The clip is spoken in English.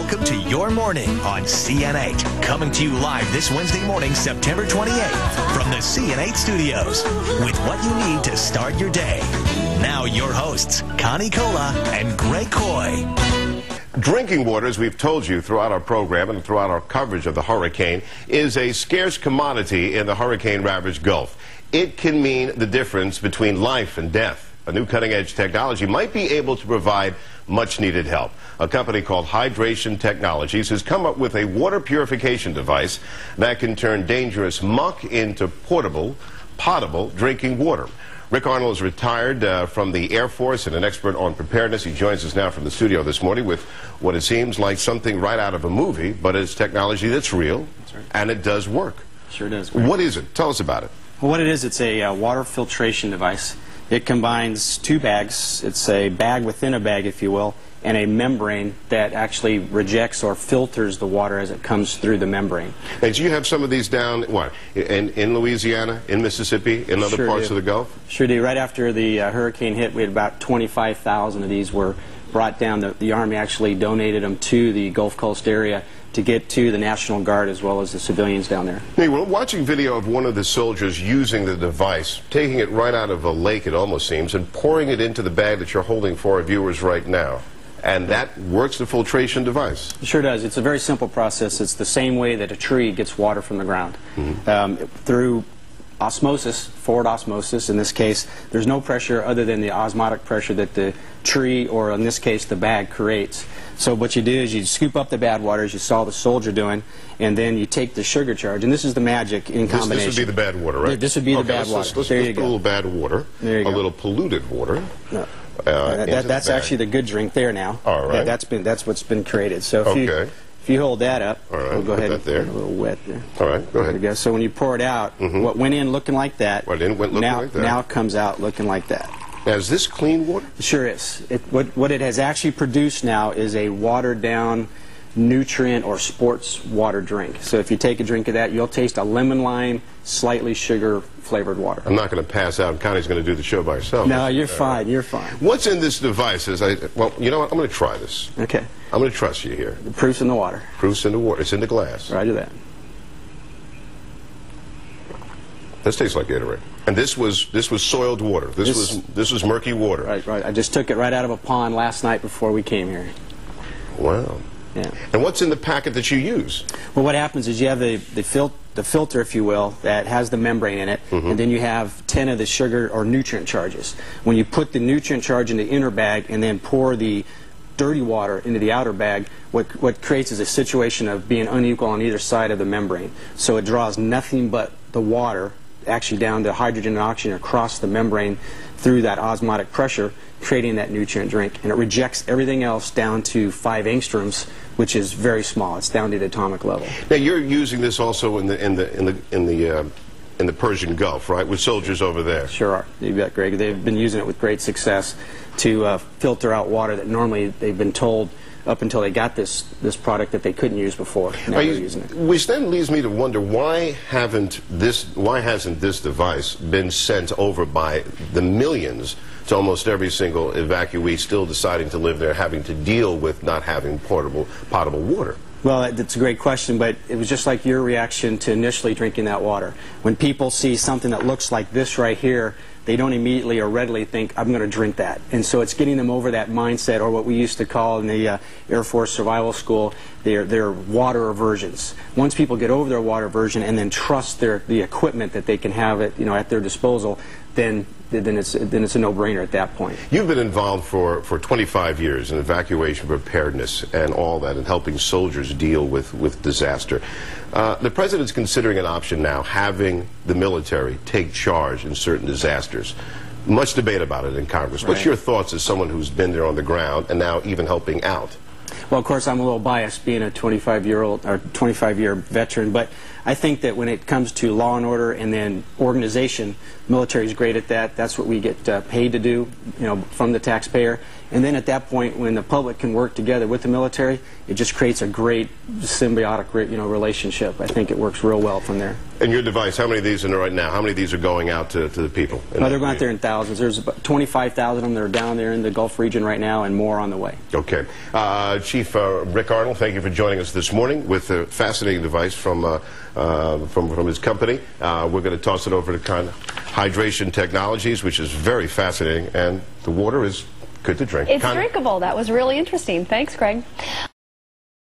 Welcome to Your Morning on CN8. Coming to you live this Wednesday morning, September 28th, from the CN8 studios, with what you need to start your day. Now your hosts, Connie Cola and Greg Coy. Drinking water, as we've told you throughout our program and throughout our coverage of the hurricane, is a scarce commodity in the hurricane-ravaged Gulf. It can mean the difference between life and death. A new cutting-edge technology might be able to provide much-needed help. A company called Filtration Technologies has come up with a water purification device that can turn dangerous muck into potable drinking water. Rick Arnold is retired from the Air Force and an expert on preparedness. He joins us now from the studio this morning with what it seems like something right out of a movie, but it's technology that's real, and it does work. Sure does. What is it? Tell us about it. Well, what it is, it's a water filtration device. It combines two bags. It's a bag within a bag, if you will, and a membrane that actually rejects or filters the water as it comes through the membrane. And do you have some of these down, what, in Louisiana, in Mississippi, in other parts of the Gulf? Sure do. Right after the hurricane hit, we had about 25,000 of these were brought down. The Army actually donated them to the Gulf Coast area to get to the National Guard as well as the civilians down there. Hey, we're watching video of one of the soldiers using the device, taking it right out of a lake, it almost seems, and pouring it into the bag that you're holding for our viewers right now. And that works, the filtration device? It sure does. It's a very simple process. It's the same way that a tree gets water from the ground. Through osmosis, forward osmosis in this case, there's no pressure other than the osmotic pressure that the tree, or in this case the bag, creates. So what you do is you scoop up the bad water, as you saw the soldier doing, and then you take the sugar charge, and this is the magic in combination. This would be the bad water, right? This would be the bad water. Let's put a little bad water, a little polluted water. No. That's actually the good drink there now. All right. That's what's been created. So if you hold that up, all right, we'll go ahead and there. a little wet there. All right, go ahead. There we go. So when you pour it out, what went in looking like that, now comes out looking like that. Now, is this clean water? It sure is. What it has actually produced now is a watered-down nutrient or sports water drink. So if you take a drink of that, you'll taste a lemon lime, slightly sugar-flavored water. I'm not going to pass out, and Connie's going to do the show by herself. No, you're fine. You're fine. What's in this device? Well, you know what? I'm going to try this. Okay. I'm going to trust you here. The proof's in the water. Proof's in the water. It's in the glass. Roger that. This tastes like Gatorade. And this was soiled water. This was murky water. Right. I just took it right out of a pond last night before we came here. Wow. Yeah. And what's in the packet that you use? Well, what happens is you have the filter, if you will, that has the membrane in it, and then you have 10 of the sugar or nutrient charges. When you put the nutrient charge in the inner bag and then pour the dirty water into the outer bag, what creates is a situation of being unequal on either side of the membrane. So it draws nothing but the water actually down to hydrogen and oxygen across the membrane through that osmotic pressure, creating that nutrient drink, and it rejects everything else down to 5 angstroms, which is very small. It's down to the atomic level. Now you're using this also in the Persian Gulf, right, with soldiers over there? Sure are. You bet, Greg. They've been using it with great success to filter out water that normally they've been told up until they got this product that they couldn't use before. Now they're using it. Which then leads me to wonder, why hasn't this device been sent over by the millions to almost every single evacuee still deciding to live there, having to deal with not having potable water? Well, that's a great question, but it was just like your reaction to initially drinking that water. When people see something that looks like this right here, they don't immediately or readily think, I'm going to drink that. And so it's getting them over that mindset, or what we used to call in the Air Force Survival School, their water aversions. Once people get over their water aversion and then trust the equipment that they can have at their disposal, then it's a no-brainer at that point. You've been involved for 25 years in evacuation preparedness and all that, and helping soldiers deal with disaster. The President's considering an option now, having the military take charge in certain disasters. Much debate about it in Congress. What's your thoughts as someone who's been there on the ground and now even helping out? Well, of course, I'm a little biased being a 25-year veteran, but I think that when it comes to law and order and then organization, military is great at that. That's what we get paid to do, from the taxpayer. And then at that point, when the public can work together with the military, it just creates a great symbiotic relationship. I think it works real well from there. And your device, how many of these are there right now? How many of these are going out to the people? No, they're going out there in thousands. There's about 25,000 of them that are down there in the Gulf region right now, and more on the way. Okay. Chief Rick Arnold, thank you for joining us this morning with a fascinating device from his company. We're going to toss it over to Hydration Technologies, which is very fascinating, and the water is good to drink. It's drinkable. That was really interesting. Thanks, Greg.